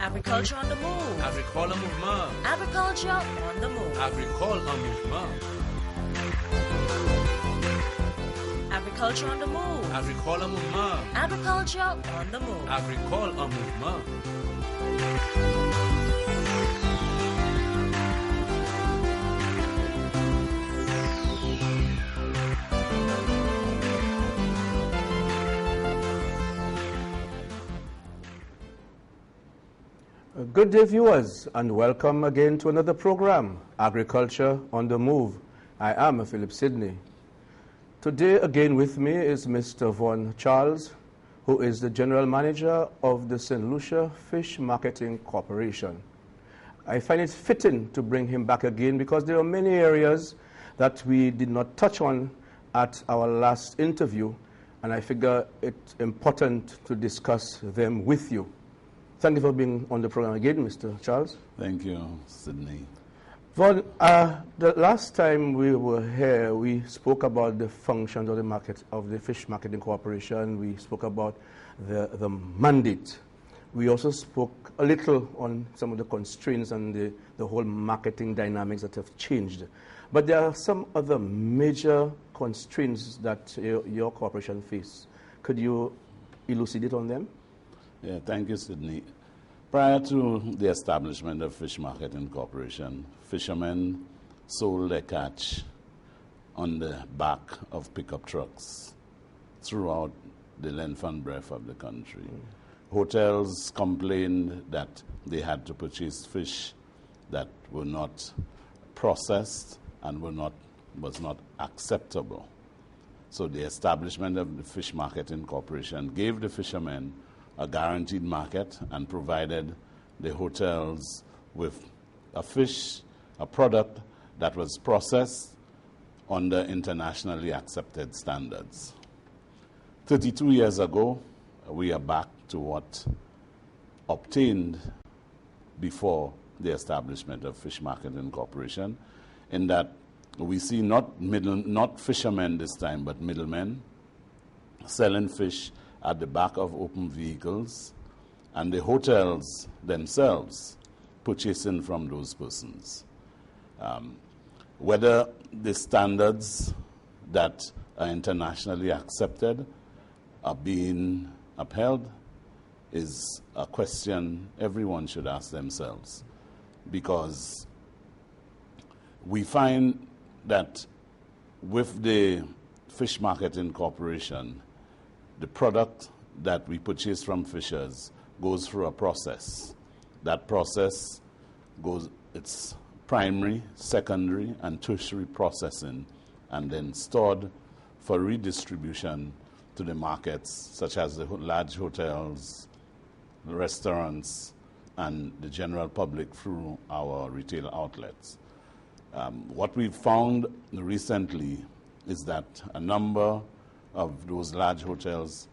Agriculture on the move. Agricole mouvement. Agriculture on the move. Agricole en mouvement. Agriculture on the move. Agricole en mouvement. Agriculture on the move. Agricole en mouvement. Good day, viewers, and welcome again to another program, Agriculture on the Move. I am Phillip Sydney. Today, again with me is Mr. Von Charles, who is the General Manager of the St. Lucia Fish Marketing Corporation. I find it fitting to bring him back again because there are many areas that we did not touch on at our last interview, and I figure it's important to discuss them with you. Thank you for being on the program again, Mr. Charles. Thank you, Sydney. Von, the last time we were here, we spoke about the functions of the market of the Fish Marketing Corporation. We spoke about the mandate. We also spoke a little on some of the constraints and the whole marketing dynamics that have changed. But there are some other major constraints that your corporation face. Could you elucidate on them? Yeah, thank you, Sydney. Prior to the establishment of Fish Marketing Corporation, fishermen sold their catch on the back of pickup trucks throughout the length and breadth of the country. Hotels complained that they had to purchase fish that were not processed and was not acceptable. So the establishment of the Fish Marketing Corporation gave the fishermen a guaranteed market and provided the hotels with a fish, a product that was processed under internationally accepted standards. 32 years ago, we are back to what obtained before the establishment of Fish Marketing Corporation, in that we see not fishermen this time, but middlemen selling fish at the back of open vehicles, and the hotels themselves purchasing from those persons. Whether the standards that are internationally accepted are being upheld is a question everyone should ask themselves, because we find that with the Fish Marketing Corporation, the product that we purchase from fishers goes through a process. That process it's primary, secondary, and tertiary processing, and then stored for redistribution to the markets, such as the large hotels, restaurants, and the general public through our retail outlets. What we've found recently is that a number of those large hotels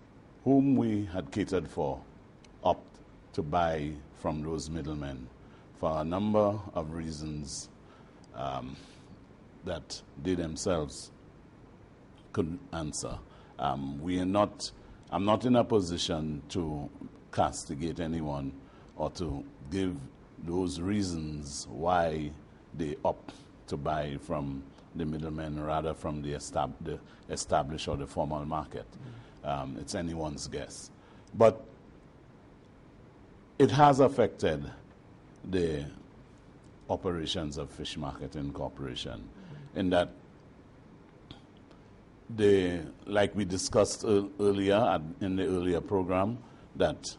whom we had catered for opt to buy from those middlemen for a number of reasons that they themselves couldn't answer. I'm not in a position to castigate anyone or to give those reasons why they opt to buy from the middlemen rather from the established or the formal market. It's anyone's guess. But it has affected the operations of Fish Marketing Corporation in that like we discussed earlier in the earlier program, that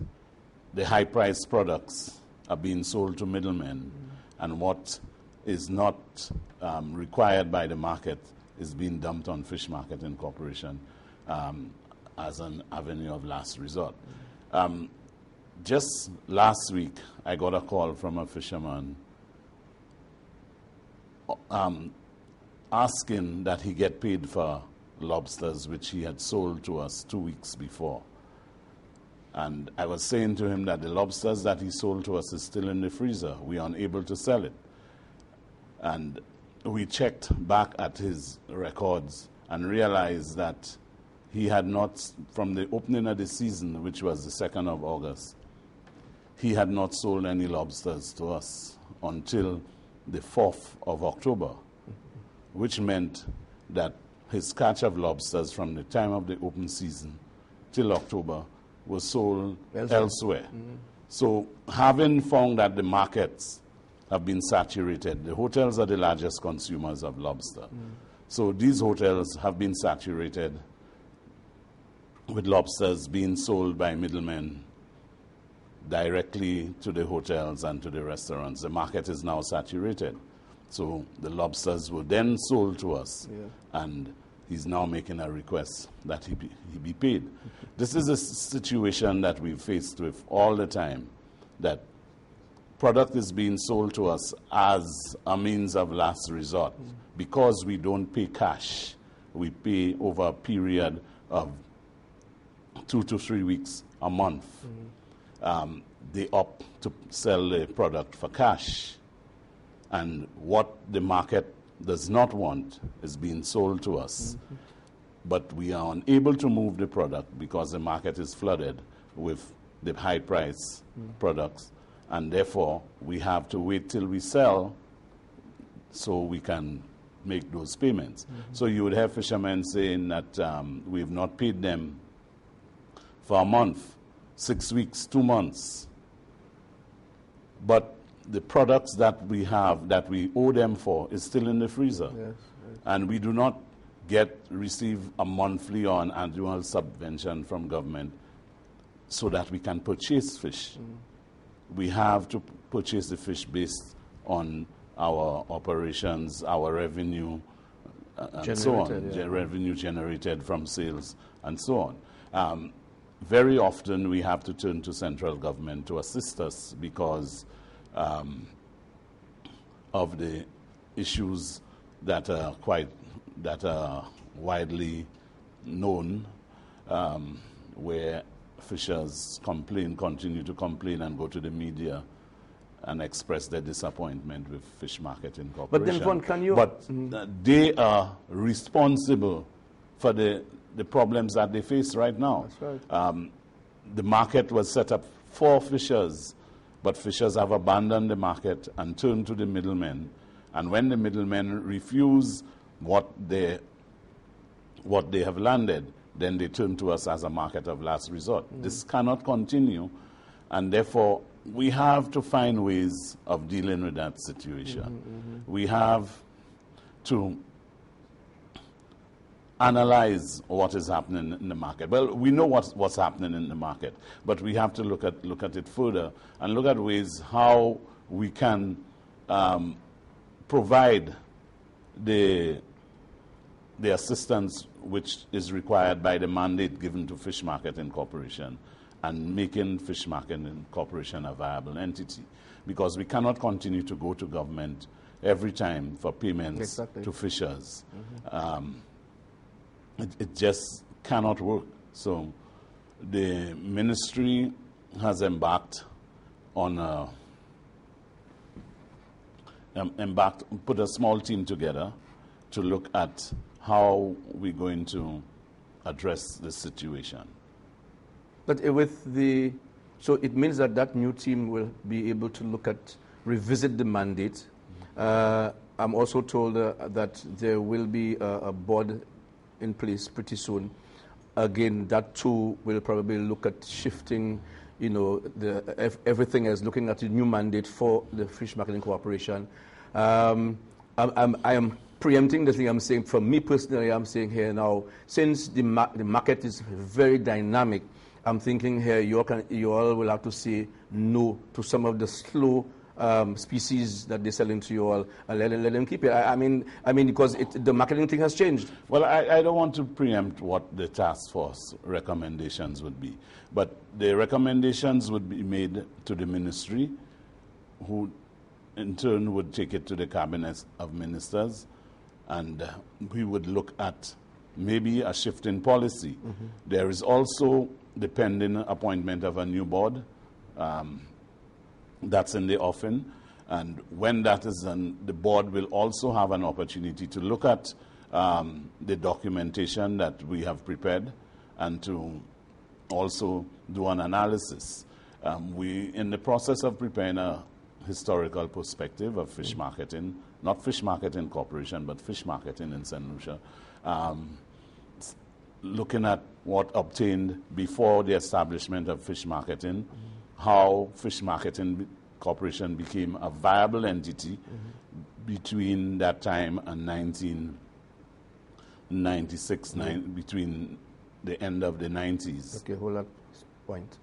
the high-priced products are being sold to middlemen, and what is not required by the market is being dumped on Fish Marketing Corporation as an avenue of last resort. Just last week, I got a call from a fisherman asking that he get paid for lobsters which he had sold to us 2 weeks before. And I was saying to him that the lobsters that he sold to us is still in the freezer. We are unable to sell it. And we checked back at his records and realized that he had not, from the opening of the season, which was the 2nd of August, he had not sold any lobsters to us until the 4th of October, which meant that his catch of lobsters from the time of the open season till October was sold elsewhere. So having found that the markets have been saturated, the hotels are the largest consumers of lobster. So these hotels have been saturated with lobsters being sold by middlemen directly to the hotels and to the restaurants. The market is now saturated. So the lobsters were then sold to us, and he's now making a request that he be paid. This is a situation that we've faced with all the time, that product is being sold to us as a means of last resort. Because we don't pay cash, we pay over a period of 2 to 3 weeks, a month. They opt to sell the product for cash. And what the market does not want is being sold to us. But we are unable to move the product because the market is flooded with the high price products. And therefore, we have to wait till we sell so we can make those payments. So you would have fishermen saying that we have not paid them for a month, 6 weeks, 2 months. But the products that we have, that we owe them for, is still in the freezer. And we do not receive a monthly or an annual subvention from government so that we can purchase fish. We have to purchase the fish based on our operations, our revenue, and so on, revenue generated from sales, and so on. Very often we have to turn to central government to assist us because of the issues that are widely known, where fishers continue to complain and go to the media and express their disappointment with Fish Marketing Corporation. But then, Von, can you... But they are responsible for the problems that they face right now. That's right. The market was set up for fishers, but fishers have abandoned the market and turned to the middlemen. And when the middlemen refuse what they have landed, then they turn to us as a market of last resort. This cannot continue, and therefore we have to find ways of dealing with that situation. We have to analyze what is happening in the market. Well, we know what's happening in the market, but we have to look at it further and look at ways how we can provide the assistance which is required by the mandate given to Fish Marketing Corporation and making Fish Marketing Corporation a viable entity. Because we cannot continue to go to government every time for payments to fishers. It just cannot work. So the ministry has embarked on put a small team together to look at how we're going to address the situation. But so it means that new team will be able to revisit the mandate. I'm also told that there will be a board in place pretty soon. Again, that too will probably look at shifting, everything as looking at a new mandate for the Fish Marketing Corporation. I am preempting the thing I'm saying. For me personally, I'm saying here now, since the market is very dynamic, I'm thinking here you all will have to say no to some of the slow species that they sell into you all, and let them keep it. I mean, because the marketing thing has changed. Well, I don't want to preempt what the task force recommendations would be, but the recommendations would be made to the ministry, who in turn would take it to the cabinet of ministers, and we would look at maybe a shift in policy. There is also the pending appointment of a new board. That's in the offing, and when that is done, the board will also have an opportunity to look at the documentation that we have prepared and to also do an analysis. We, in the process of preparing a historical perspective of fish marketing, not Fish Marketing Corporation, but fish marketing in St. Lucia, looking at what obtained before the establishment of fish marketing, how Fish Marketing Corporation became a viable entity between that time and 1996, between the end of the 90s. Okay, hold that point.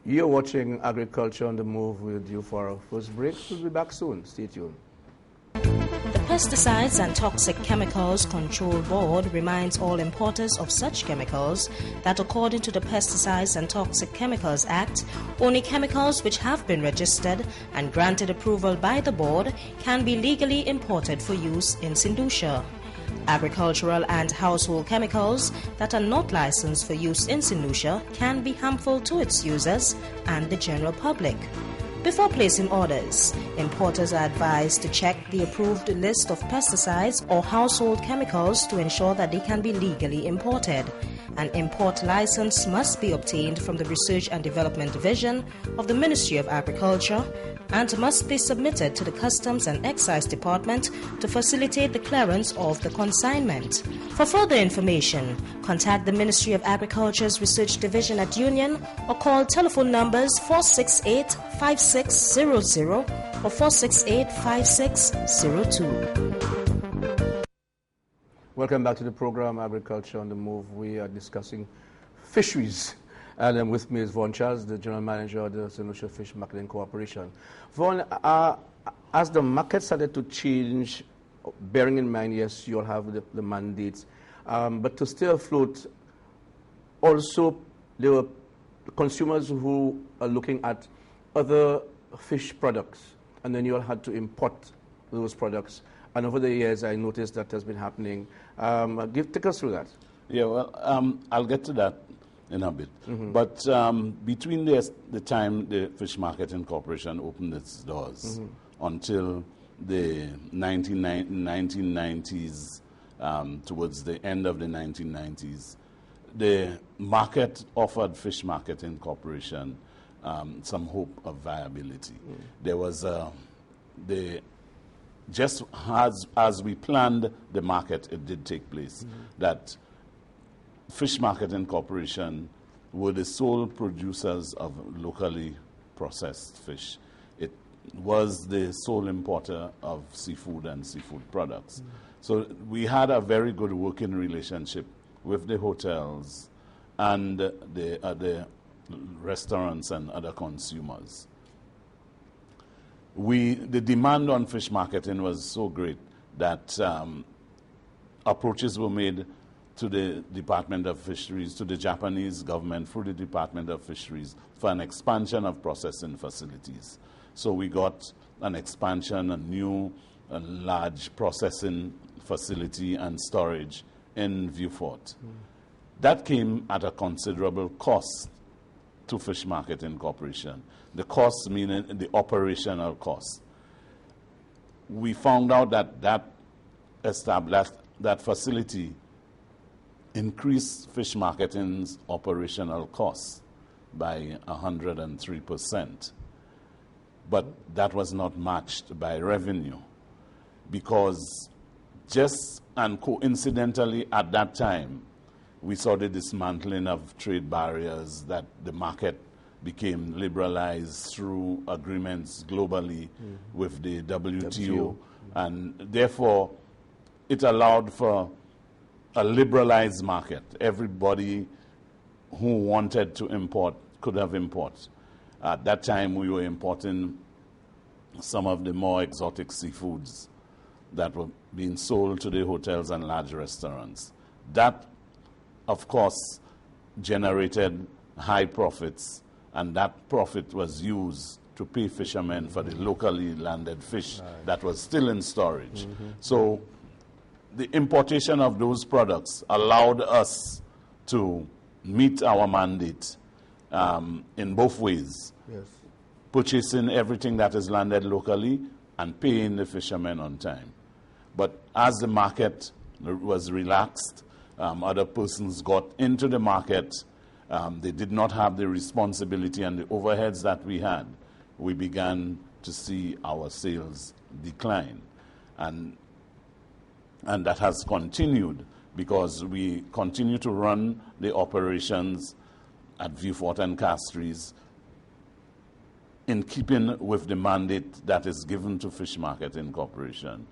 You're watching Agriculture on the Move. With you for our first break. We'll be back soon. Stay tuned. The Pesticides and Toxic Chemicals Control Board reminds all importers of such chemicals that according to the Pesticides and Toxic Chemicals Act, only chemicals which have been registered and granted approval by the board can be legally imported for use in St. Lucia. Agricultural and household chemicals that are not licensed for use in St. Lucia can be harmful to its users and the general public. Before placing orders, importers are advised to check the approved list of pesticides or household chemicals to ensure that they can be legally imported. An import license must be obtained from the Research and Development Division of the Ministry of Agriculture and must be submitted to the Customs and Excise Department to facilitate the clearance of the consignment. For further information, contact the Ministry of Agriculture's Research Division at Union or call telephone numbers 468-5600 or 468-5602. Welcome back to the program, Agriculture on the Move. We are discussing fisheries. And with me is Vaughn Charles, the General Manager of the St. Lucia Fish Marketing Corporation. Vaughn, as the market started to change, bearing in mind, yes, you'll have the mandates, but to stay afloat, also there were consumers who are looking at other fish products, and then you all had to import those products. And over the years, I noticed that has been happening. Take us through that. Yeah, well, I'll get to that in a bit. But between the time the Fish Marketing Corporation opened its doors until the 1990s, towards the end of the 1990s, the market offered Fish Marketing Corporation some hope of viability. There was just as we planned the market, it did take place, that Fish Marketing Corporation were the sole producers of locally processed fish. It was the sole importer of seafood and seafood products. So we had a very good working relationship with the hotels and the restaurants and other consumers. The demand on fish marketing was so great that approaches were made to the Department of Fisheries, to the Japanese government through the Department of Fisheries for an expansion of processing facilities. So we got an expansion, a large processing facility and storage in Viewfort. That came at a considerable cost to Fish Marketing Corporation. The cost meaning the operational cost. We found out that facility increased fish marketing's operational costs by 103%. But that was not matched by revenue, because just and coincidentally at that time, we saw the dismantling of trade barriers, that the market became liberalized through agreements globally with the WTO. And therefore, it allowed for a liberalized market. Everybody who wanted to import could have import. At that time, we were importing some of the more exotic seafoods that were being sold to the hotels and large restaurants. That, of course, generated high profits, and that profit was used to pay fishermen for the locally landed fish that was still in storage. So the importation of those products allowed us to meet our mandate in both ways. Yes. Purchasing everything that is landed locally and paying the fishermen on time. But as the market was relaxed, other persons got into the market, they did not have the responsibility and the overheads that we had, we began to see our sales decline. And that has continued because we continue to run the operations at Viewfort and Castries in keeping with the mandate that is given to Fish Marketing Corporation.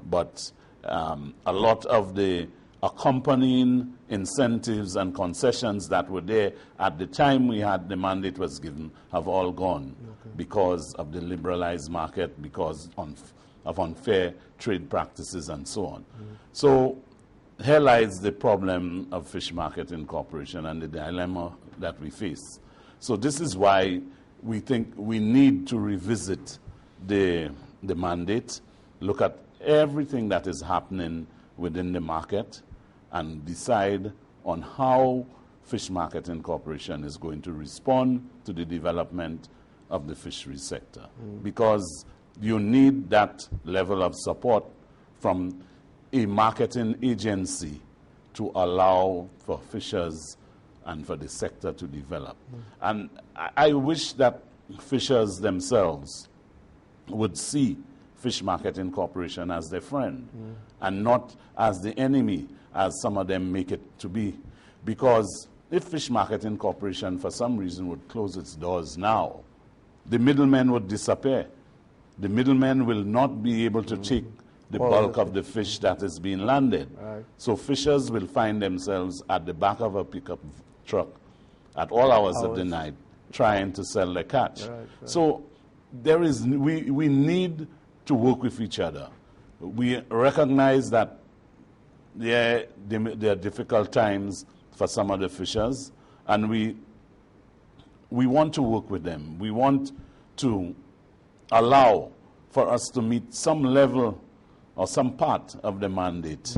But a lot of the accompanying incentives and concessions that were there at the time we had the mandate was given have all gone because of the liberalized market, because of unfair trade practices and so on. So here lies the problem of Fish Marketing Corporation and the dilemma that we face. So this is why we think we need to revisit the mandate, look at everything that is happening within the market, and decide on how Fish Marketing Corporation is going to respond to the development of the fisheries sector. Because you need that level of support from a marketing agency to allow for fishers and for the sector to develop. And I wish that fishers themselves would see Fish Marketing Corporation as their friend and not as the enemy, as some of them make it to be. Because if Fish Marketing Corporation for some reason would close its doors now, the middlemen would disappear. The middlemen will not be able to take the bulk of the fish that is being landed. Right. So fishers will find themselves at the back of a pickup truck at all hours of the night trying to sell their catch. Right. So there is, we need to work with each other. We recognize that there are difficult times for some of the fishers, and we want to work with them. We want to allow for us to meet some level or some part of the mandate,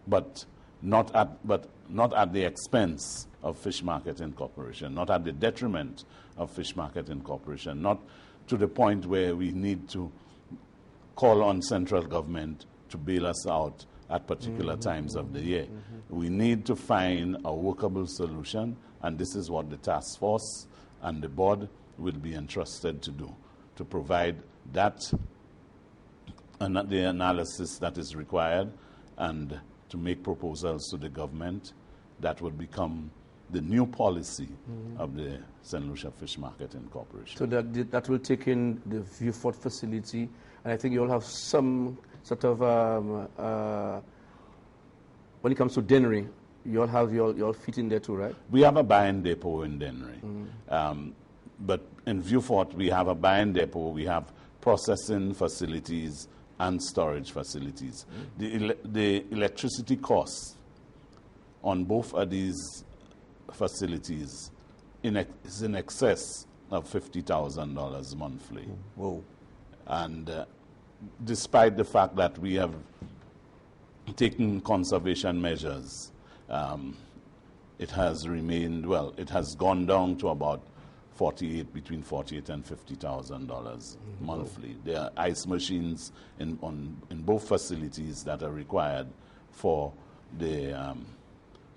but not at the expense of Fish Marketing Corporation, not at the detriment of Fish Marketing Corporation, not to the point where we need to call on central government to bail us out at particular times of the year. We need to find a workable solution, and this is what the task force and the board will be entrusted to do, to provide that and the analysis that is required, and to make proposals to the government that would become the new policy of the St. Lucia Fish Marketing Corporation. So that will take in the Viewfort facility, and I think you'll have some sort of, when it comes to Dennery, you'll have your feet in there too, right? We have a buying depot in Dennery. But in Viewfort, we have a buying depot, we have processing facilities and storage facilities. The electricity costs on both of these facilities is in excess of $50,000 monthly. Whoa. And despite the fact that we have taken conservation measures, it has remained, well, it has gone down to about between $48,000 and $50,000 monthly. There are ice machines in both facilities that are required for the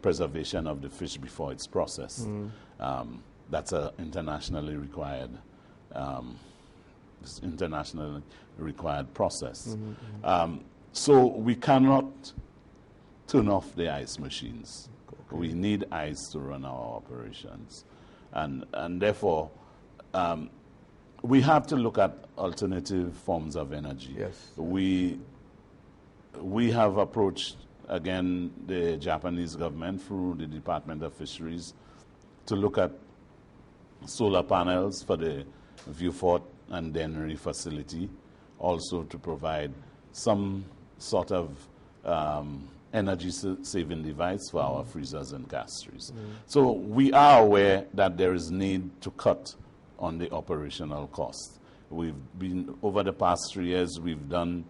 preservation of the fish before it's processed. That's an internationally required process. So we cannot turn off the ice machines. We need ice to run our operations. And therefore, we have to look at alternative forms of energy. Yes. We have approached, again, the Japanese government through the Department of Fisheries to look at solar panels for the Viewfort and Dennery facility, also to provide some sort of energy-saving device for our freezers and castries. So we are aware that there is need to cut on the operational cost. We've been, over the past 3 years, we've done,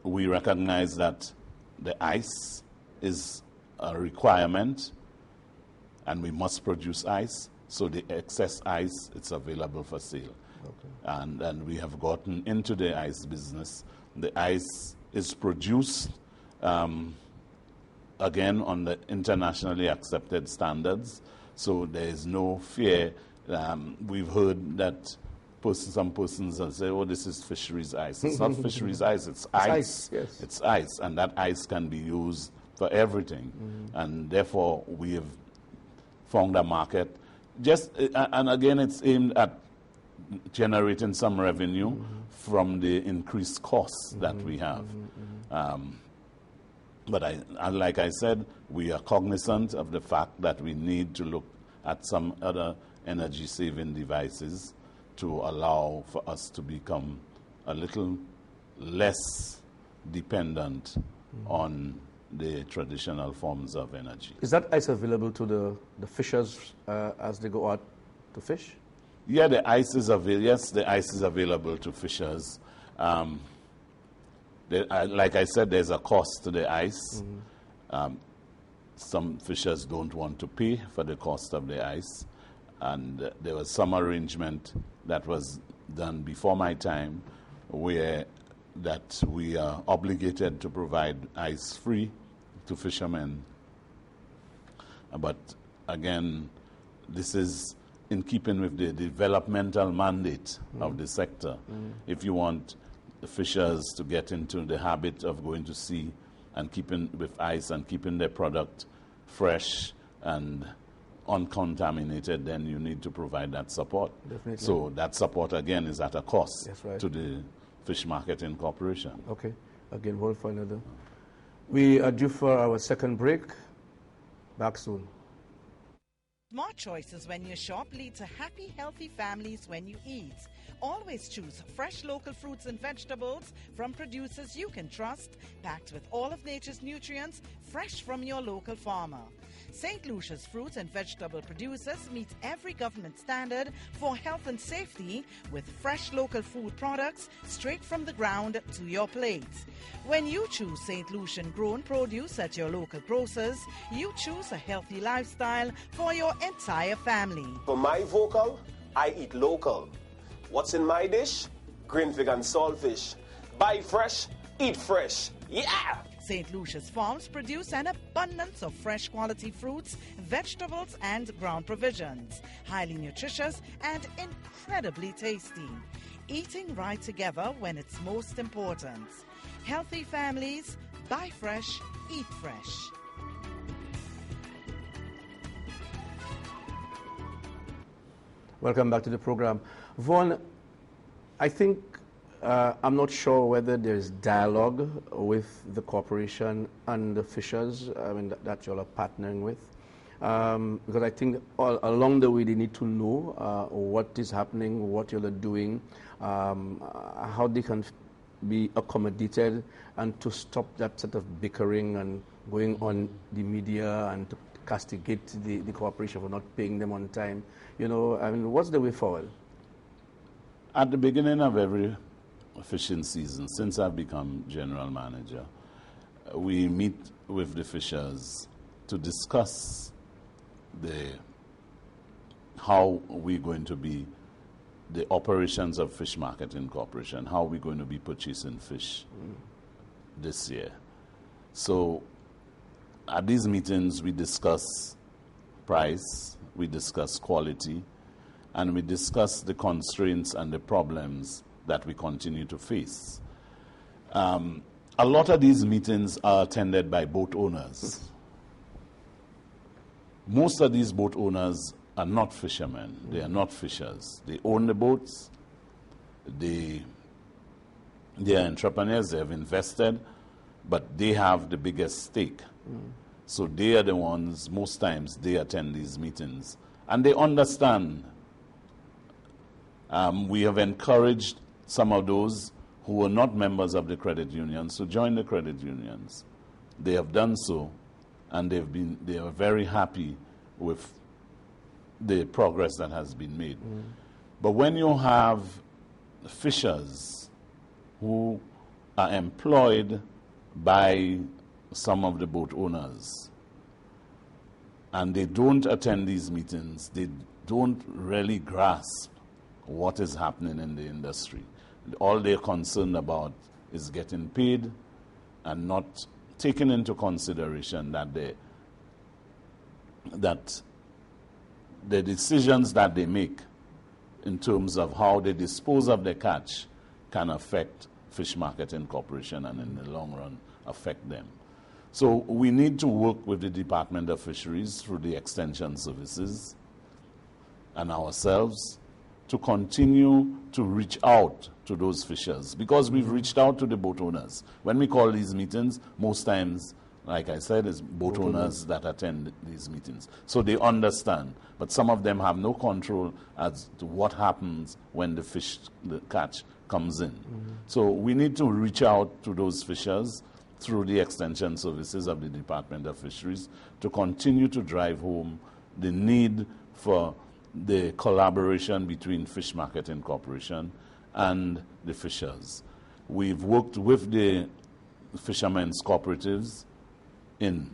we recognize that the ice is a requirement and we must produce ice. So the excess ice, it's available for sale. And we have gotten into the ice business. The ice is produced again, on the internationally accepted standards, so there is no fear. We've heard that some persons have said, oh, this is fisheries ice. It's not fisheries ice, it's ice. Yes. It's ice, and that ice can be used for everything. And therefore, we have found a market. And again, it's aimed at generating some revenue from the increased costs that we have. But like I said, we are cognizant of the fact that we need to look at some other energy-saving devices to allow for us to become a little less dependent on the traditional forms of energy. Is that ice available to the fishers as they go out to fish? Yeah, the ice is available. Yes, the ice is available to fishers. Like I said, there's a cost to the ice. Some fishers don't want to pay for the cost of the ice. And there was some arrangement that was done before my time where that we are obligated to provide ice free to fishermen. But again, this is in keeping with the developmental mandate of the sector. If you want the fishers to get into the habit of going to sea and keeping with ice and keeping their product fresh and uncontaminated, then you need to provide that support. Definitely. So that support, again, is at a cost That's right. to the Fish Marketing Corporation. Okay. Again, hold for another. We are due for our second break. Back soon. Smart choices when you shop lead to happy, healthy families when you eat. Always choose fresh local fruits and vegetables from producers you can trust, packed with all of nature's nutrients, fresh from your local farmer. St. Lucia's fruits and vegetable producers meet every government standard for health and safety with fresh local food products straight from the ground to your plate. When you choose St. Lucian grown produce at your local grocers, you choose a healthy lifestyle for your entire family. For my vocal, I eat local. What's in my dish? Green fig and saltfish. Buy fresh, eat fresh. Yeah! St. Lucia's farms produce an abundance of fresh quality fruits, vegetables, and ground provisions. Highly nutritious and incredibly tasty. Eating right together when it's most important. Healthy families, buy fresh, eat fresh. Welcome back to the program. Vaughn, I think I'm not sure whether there's dialogue with the corporation and the fishers, that you all are partnering with. Because I think all along the way they need to know what is happening, what you all are doing, how they can be accommodated, and to stop that sort of bickering and going on the media and to castigate the corporation for not paying them on time. What's the way forward? At the beginning of every fishing season, since I've become general manager, we meet with the fishers to discuss how we're going to be the operations of Fish Marketing Corporation, how we're going to be purchasing fish this year. So at these meetings, we discuss price, we discuss quality, and we discuss the constraints and the problems that we continue to face. A lot of these meetings are attended by boat owners. Most of these boat owners are not fishermen. They are not fishers. They own the boats. They are entrepreneurs. They have invested, but they have the biggest stake. So they are the ones, most times, they attend these meetings. And they understand. We have encouraged some of those who were not members of the credit unions to join the credit unions. They have done so, and they are very happy with the progress that has been made. But when you have fishers who are employed by some of the boat owners, and they don't attend these meetings, they don't really grasp what is happening in the industry. All they're concerned about is getting paid and not taking into consideration that the decisions that they make in terms of how they dispose of their catch can affect Fish Marketing Corporation and in the long run affect them. So we need to work with the Department of Fisheries through the extension services and ourselves to continue to reach out to those fishers, because we've reached out to the boat owners. When we call these meetings, most times, like I said, it's boat owners that attend these meetings. So they understand, but some of them have no control as to what happens when the catch comes in. So we need to reach out to those fishers through the extension services of the Department of Fisheries to continue to drive home the need for the collaboration between Fish Marketing Corporation and the fishers. We've worked with the fishermen's cooperatives in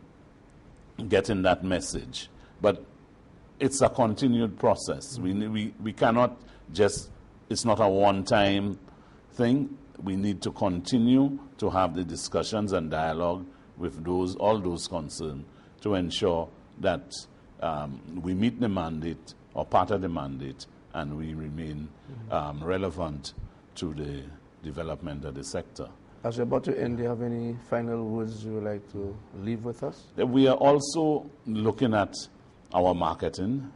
getting that message, but it's a continued process. We cannot just, it's not a one-time thing. We need to continue to have the discussions and dialogue with all those concerned to ensure that we meet the mandate or part of the mandate, and we remain relevant to the development of the sector. As we're about to end, do you have any final words you would like to leave with us? We are also looking at our marketing.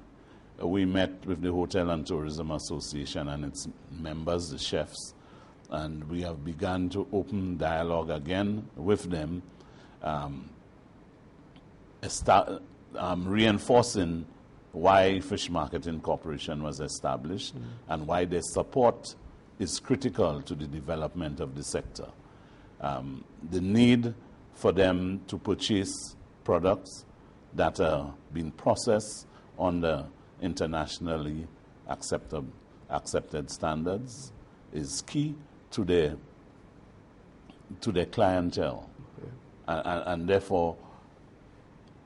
We met with the Hotel and Tourism Association and its members, the chefs, and we have begun to open dialogue again with them, reinforcing why Fish Marketing Corporation was established and why their support is critical to the development of the sector. The need for them to purchase products that are being processed under internationally accepted standards is key to their clientele. And therefore,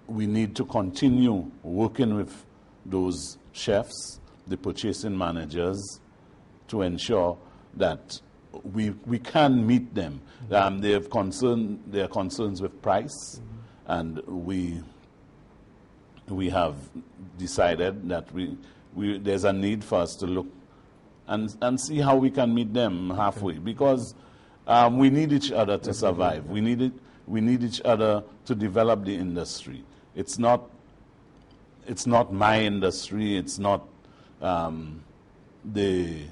we need to continue working with those chefs, the purchasing managers, to ensure that we can meet them. They have concerns with price, and we have decided that there's a need for us to look and see how we can meet them halfway, because we need each other to survive. We need each other to develop the industry. It's not my industry. It's not the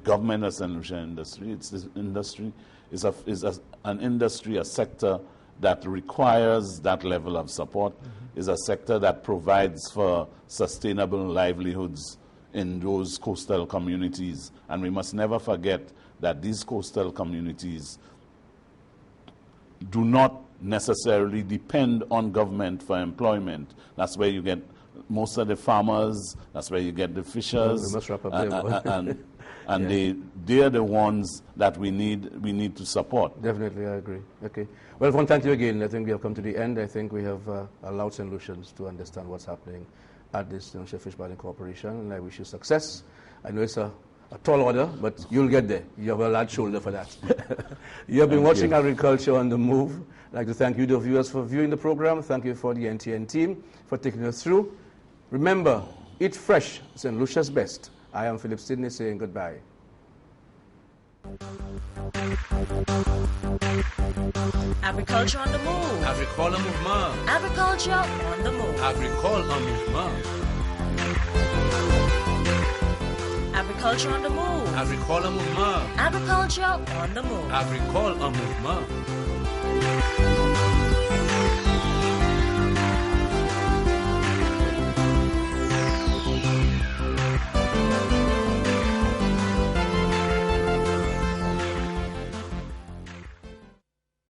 government of St. Lucia industry. It's this industry is an industry, a sector that requires that level of support. Is a sector that provides for sustainable livelihoods in those coastal communities, and we must never forget that these coastal communities do not necessarily depend on government for employment. That's where you get most of the farmers, that's where you get the fishers, we must wrap up there. and they're the ones that we need to support. Definitely, I agree. Okay. Well, Yvonne, thank you again. I think we have come to the end. I think we have allowed St. Lucians to understand what's happening at this St. Lucia Fish Marketing Corporation, and I wish you success. I know it's a tall order, but you'll get there. You have a large shoulder for that. You have been watching Agriculture on the Move. I'd like to thank you, the viewers, for viewing the program. Thank you for the NTN team for taking us through. Remember, eat fresh, St. Lucia's best. I am Phillip Sydney saying goodbye. Agriculture on the Move. Agricole mouvement. Agriculture on the Move. Agricole en mouvement. Agriculture on the Move. Agricole mouvement. Agriculture on the Move. Agricole en mouvement.